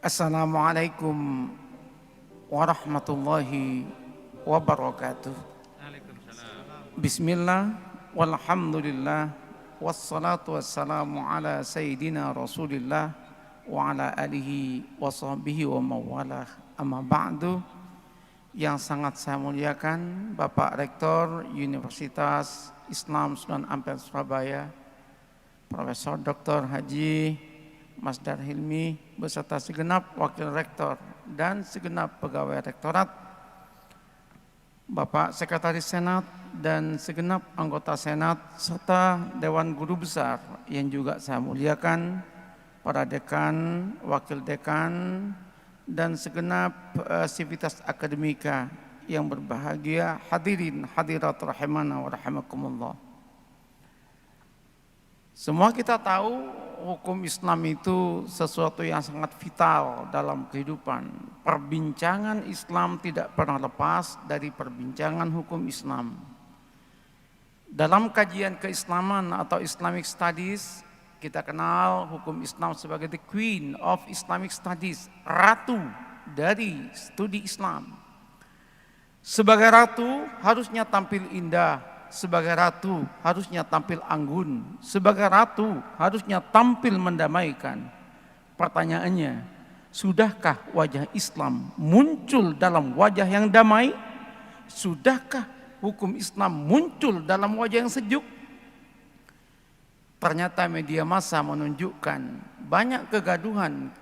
Assalamualaikum warahmatullahi wabarakatuh. Bismillah walhamdulillah wassalatu wassalamu ala sayyidina Rasulillah wa ala alihi wa sahbihi wa mawalah. Amma ba'du. Yang sangat saya muliakan Bapak Rektor Universitas Islam Sunan Ampel Surabaya, Profesor Dr. Haji Masdar Hilmi beserta segenap wakil rektor dan segenap pegawai rektorat, Bapak Sekretaris Senat dan segenap anggota Senat serta Dewan Guru Besar yang juga saya muliakan, para dekan, wakil dekan dan segenap sivitas akademika yang berbahagia, hadirin hadirat rahimana wa rahimakumullah. Semua kita tahu hukum Islam itu sesuatu yang sangat vital dalam kehidupan. Perbincangan Islam tidak pernah lepas dari perbincangan hukum Islam. Dalam kajian keislaman atau Islamic Studies, kita kenal hukum Islam sebagai the Queen of Islamic Studies, ratu dari studi Islam. Sebagai ratu harusnya tampil indah. Sebagai ratu harusnya tampil anggun. Sebagai ratu harusnya tampil mendamaikan. Pertanyaannya, sudahkah wajah Islam muncul dalam wajah yang damai? Sudahkah hukum Islam muncul dalam wajah yang sejuk? Ternyata media massa menunjukkan banyak kegaduhan,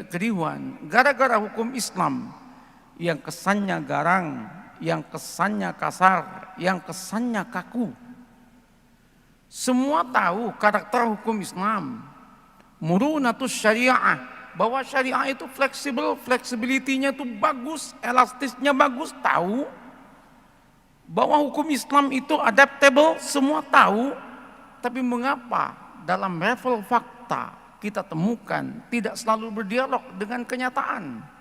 keriuhan gara-gara hukum Islam yang kesannya garang, yang kesannya kasar, yang kesannya kaku. Semua tahu karakter hukum Islam, murunatus syariah, bahwa syariah itu fleksibel, fleksibilitinya itu bagus, elastisnya bagus, tahu. Bahwa hukum Islam itu adaptable, semua tahu. Tapi mengapa dalam level fakta kita temukan tidak selalu berdialog dengan kenyataan?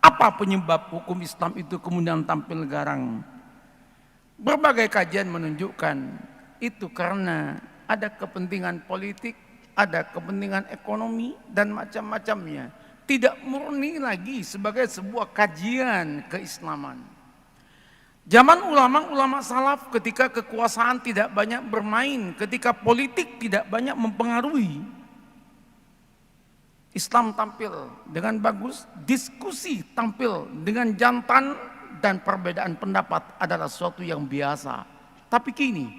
Apa penyebab hukum Islam itu kemudian tampil garang? Berbagai kajian menunjukkan itu karena ada kepentingan politik, ada kepentingan ekonomi dan macam-macamnya. Tidak murni lagi sebagai sebuah kajian keislaman. Zaman ulama-ulama salaf ketika kekuasaan tidak banyak bermain, ketika politik tidak banyak mempengaruhi, Islam tampil dengan bagus, diskusi tampil dengan jantan, dan perbedaan pendapat adalah sesuatu yang biasa. Tapi kini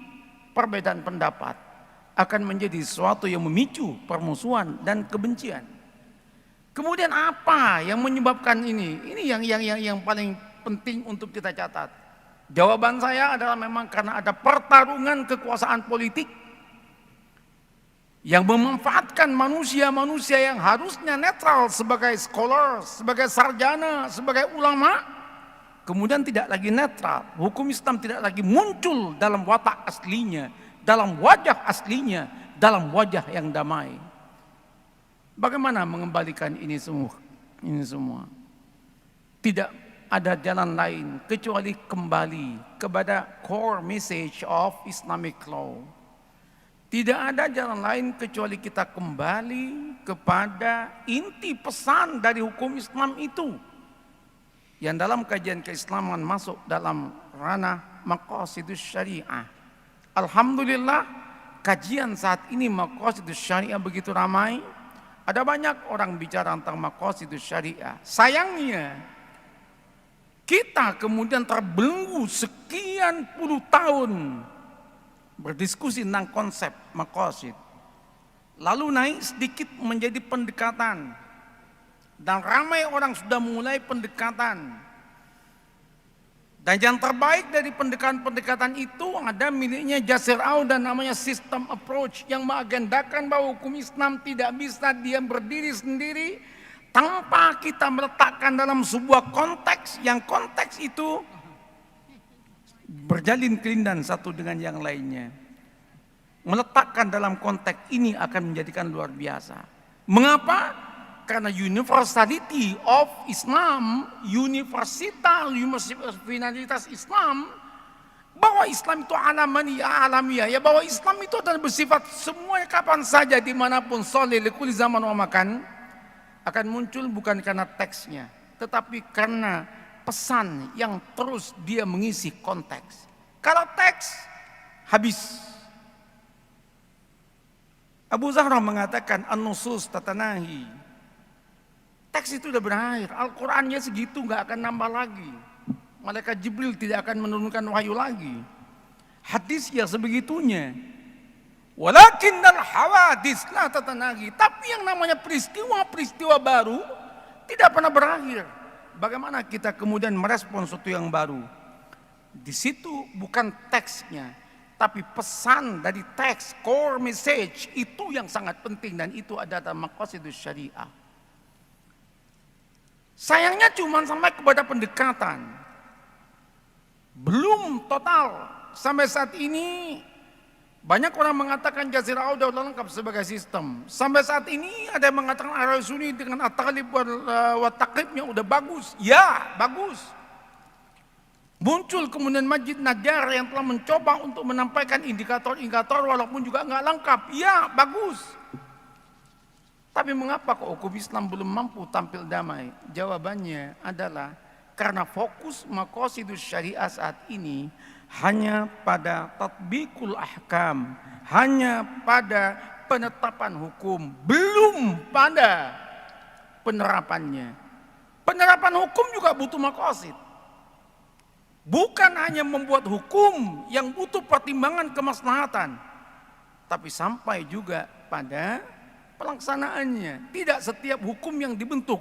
perbedaan pendapat akan menjadi sesuatu yang memicu permusuhan dan kebencian. Kemudian apa yang menyebabkan ini? Ini yang paling penting untuk kita catat. Jawaban saya adalah memang karena ada pertarungan kekuasaan politik yang memanfaatkan manusia-manusia yang harusnya netral sebagai scholar, sebagai sarjana, sebagai ulama, kemudian tidak lagi netral. Hukum Islam tidak lagi muncul dalam watak aslinya, dalam wajah aslinya, dalam wajah yang damai. Bagaimana mengembalikan ini semua? Tidak ada jalan lain kecuali kembali kepada core message of Islamic law. Tidak ada jalan lain kecuali kita kembali kepada inti pesan dari hukum Islam itu, yang dalam kajian keislaman masuk dalam ranah maqasidus syariah. Alhamdulillah, kajian saat ini maqasidus syariah begitu ramai. Ada banyak orang bicara tentang maqasidus syariah. Sayangnya, kita kemudian terbelenggu sekian puluh tahun berdiskusi tentang konsep maqasid, lalu naik sedikit menjadi pendekatan, dan ramai orang sudah mulai pendekatan. Dan yang terbaik dari pendekatan-pendekatan itu ada miliknya Yasser Arafat, namanya system approach, yang mengagendakan bahwa hukum Islam tidak bisa diam berdiri sendiri tanpa kita meletakkan dalam sebuah konteks, yang konteks itu berjalin kelindan satu dengan yang lainnya. Meletakkan dalam konteks ini akan menjadikan luar biasa. Mengapa? Karena universality of Islam, universalitas Islam, bahwa Islam itu alamiah, ya, bahwa Islam itu adalah bersifat semuanya kapan saja dimanapun, soleh likuli zaman wa makan. akan muncul bukan karena teksnya, tetapi karena pesan yang terus dia mengisi konteks. Kalau teks, habis. Abu Zahra mengatakan an-nusus tatanahi. Teks itu sudah berakhir, Al-Qur'annya segitu nggak akan nambah lagi. Malaikat Jibril tidak akan menurunkan wahyu lagi. Hadis ya sebegitunya. Walakinnal hawadis la tatanahi. Tapi yang namanya peristiwa-peristiwa baru tidak pernah berakhir. Bagaimana kita kemudian merespon sesuatu yang baru? Di situ bukan teksnya, tapi pesan dari teks, core message itu yang sangat penting, dan itu adalah maqasidus syariah. Sayangnya cuma sampai kepada pendekatan, belum total. Sampai saat ini banyak orang mengatakan Jazirah Auda sudah lengkap sebagai sistem. Sampai saat ini ada yang mengatakan Arab Sunni dengan at-taghlib wa taqribnya udah bagus. Ya, bagus. Muncul kemudian Masjid Najjar yang telah mencoba untuk menampaikan indikator-indikator walaupun juga nggak lengkap. Ya, bagus. Tapi mengapa kok hukum Islam belum mampu tampil damai? Jawabannya adalah karena fokus maqasidus syariah saat ini hanya pada tatbikul ahkam, hanya pada penetapan hukum, belum pada penerapannya. Penerapan hukum juga butuh maqasid. Bukan hanya membuat hukum yang butuh pertimbangan kemaslahatan, tapi sampai juga pada pelaksanaannya. Tidak setiap hukum yang dibentuk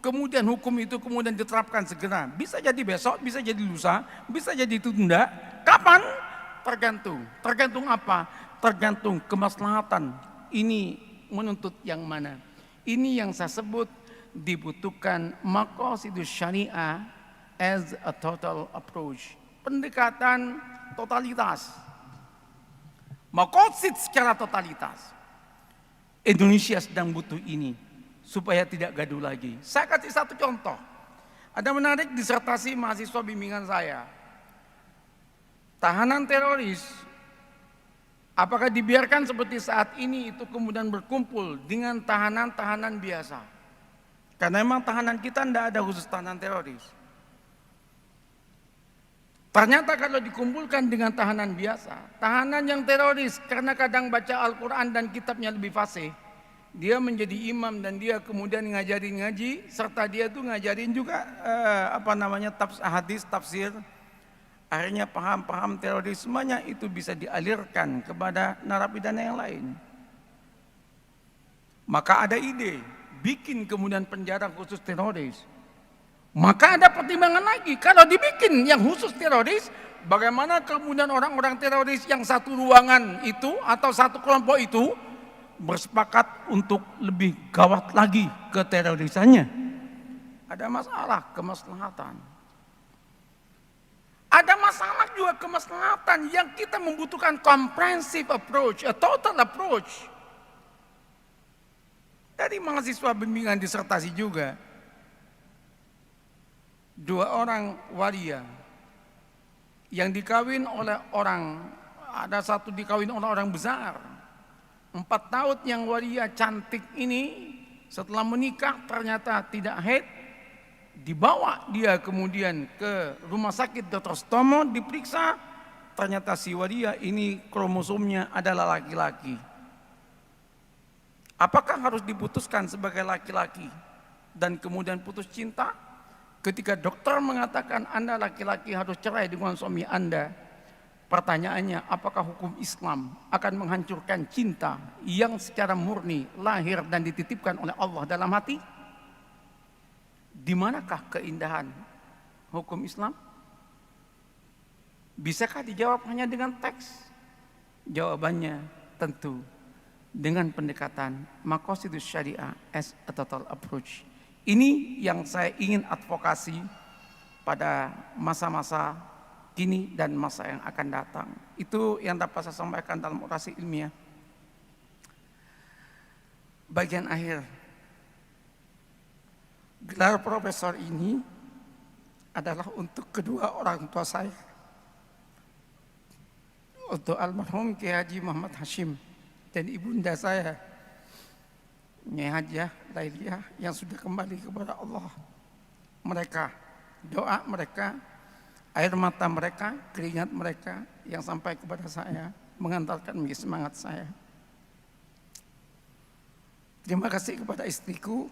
kemudian hukum itu kemudian diterapkan segera. Bisa jadi besok, bisa jadi lusa, bisa jadi ditunda. Kapan? Tergantung. Tergantung apa? Tergantung kemaslahatan. Ini menuntut yang mana? Ini yang saya sebut dibutuhkan maqasidus syariah as a total approach. Pendekatan totalitas. Maqasid secara totalitas. Indonesia sedang butuh ini supaya tidak gaduh lagi. Saya kasih satu contoh. Ada menarik disertasi mahasiswa bimbingan saya. Tahanan teroris, apakah dibiarkan seperti saat ini itu kemudian berkumpul dengan tahanan-tahanan biasa? Karena memang tahanan kita tidak ada khusus tahanan teroris. Ternyata kalau dikumpulkan dengan tahanan biasa, tahanan yang teroris karena kadang baca Al-Quran dan kitabnya lebih fasih, dia menjadi imam dan dia kemudian ngajarin ngaji, serta dia tuh ngajarin juga hadis, tafsir. Akhirnya paham-paham terorismenya itu bisa dialirkan kepada narapidana yang lain. Maka ada ide bikin kemudian penjara khusus teroris. Maka ada pertimbangan lagi, kalau dibikin yang khusus teroris, bagaimana kemudian orang-orang teroris yang satu ruangan itu atau satu kelompok itu bersepakat untuk lebih gawat lagi keterorisannya. Ada masalah kemaslahatan. Ada masalah juga kemaslahatan yang kita membutuhkan comprehensive approach, a total approach. Dari mahasiswa bimbingan disertasi juga, 2 orang waria yang dikawin oleh orang, ada satu dikawin oleh orang besar. 4 tahun yang waria cantik ini setelah menikah ternyata tidak haid. Dibawa dia kemudian ke rumah sakit Dr. Stomo, diperiksa, ternyata si waria ini kromosomnya adalah laki-laki. Apakah harus diputuskan sebagai laki-laki dan kemudian putus cinta? Ketika dokter mengatakan Anda laki-laki harus cerai dengan suami Anda, pertanyaannya apakah hukum Islam akan menghancurkan cinta yang secara murni lahir dan dititipkan oleh Allah dalam hati? Di manakah keindahan hukum Islam? Bisakah dijawab hanya dengan teks? Jawabannya tentu dengan pendekatan maqasidus syariah as a total approach. Ini yang saya ingin advokasi pada masa-masa kini dan masa yang akan datang. Itu yang dapat saya sampaikan dalam orasi ilmiah. Bagian akhir, gelar profesor ini adalah untuk kedua orang tua saya, untuk almarhum Kiai Haji Muhammad Hashim dan ibunda saya Nyai Hajah Lailiah yang sudah kembali kepada Allah. Mereka, doa mereka, air mata mereka, keringat mereka yang sampai kepada saya, mengantarkan menjadi semangat saya. Terima kasih kepada istriku.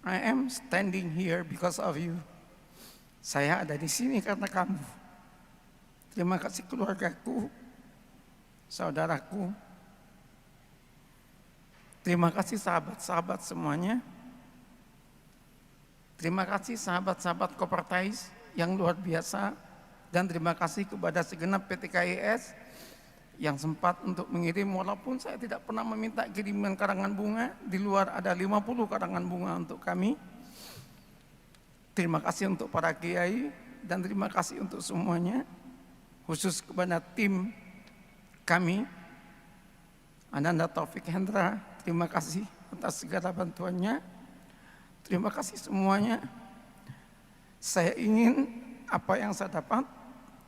I am standing here because of you. Saya ada di sini karena kamu. Terima kasih keluargaku, saudaraku. Terima kasih sahabat-sahabat semuanya. Terima kasih sahabat-sahabat Kopertais yang luar biasa. Dan terima kasih kepada segenap PT KIS yang sempat untuk mengirim, walaupun saya tidak pernah meminta kiriman karangan bunga. Di luar ada 50 karangan bunga untuk kami. Terima kasih untuk para kiai dan terima kasih untuk semuanya. Khusus kepada tim kami, Ananda Taufik Hendra, terima kasih atas segala bantuannya. Terima kasih semuanya. Saya ingin apa yang saya dapat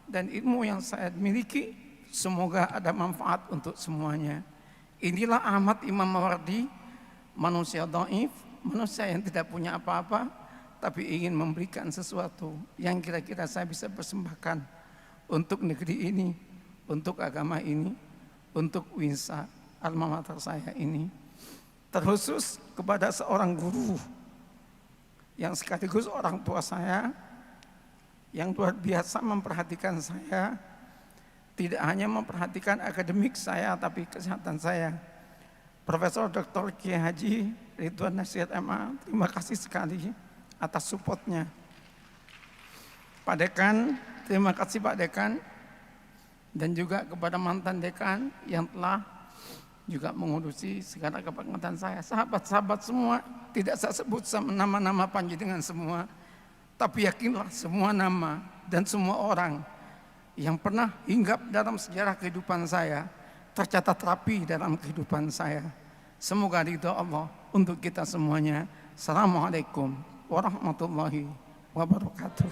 dan ilmu yang saya miliki, semoga ada manfaat untuk semuanya. Inilah Ahmad Imam Mawardi, manusia dhaif, manusia yang tidak punya apa-apa, tapi ingin memberikan sesuatu yang kira-kira saya bisa persembahkan untuk negeri ini, untuk agama ini, untuk Winsa, alma mater saya ini. Terkhusus kepada seorang guru yang sekaligus orang tua saya, yang luar biasa memperhatikan saya, tidak hanya memperhatikan akademik saya, tapi kesehatan saya. Profesor Dr. Kiai Haji Ridwan Nasihat MA, terima kasih sekali atas supportnya. Pak Dekan, terima kasih Pak Dekan, dan juga kepada mantan Dekan yang telah juga mengurusi segala kepangkatan saya. Sahabat-sahabat semua, tidak saya sebut nama-nama panjenengan semua, tapi yakinlah semua nama dan semua orang yang pernah hinggap dalam sejarah kehidupan saya tercatat rapi dalam kehidupan saya. Semoga ridha Allah untuk kita semuanya. Assalamualaikum warahmatullahi wabarakatuh.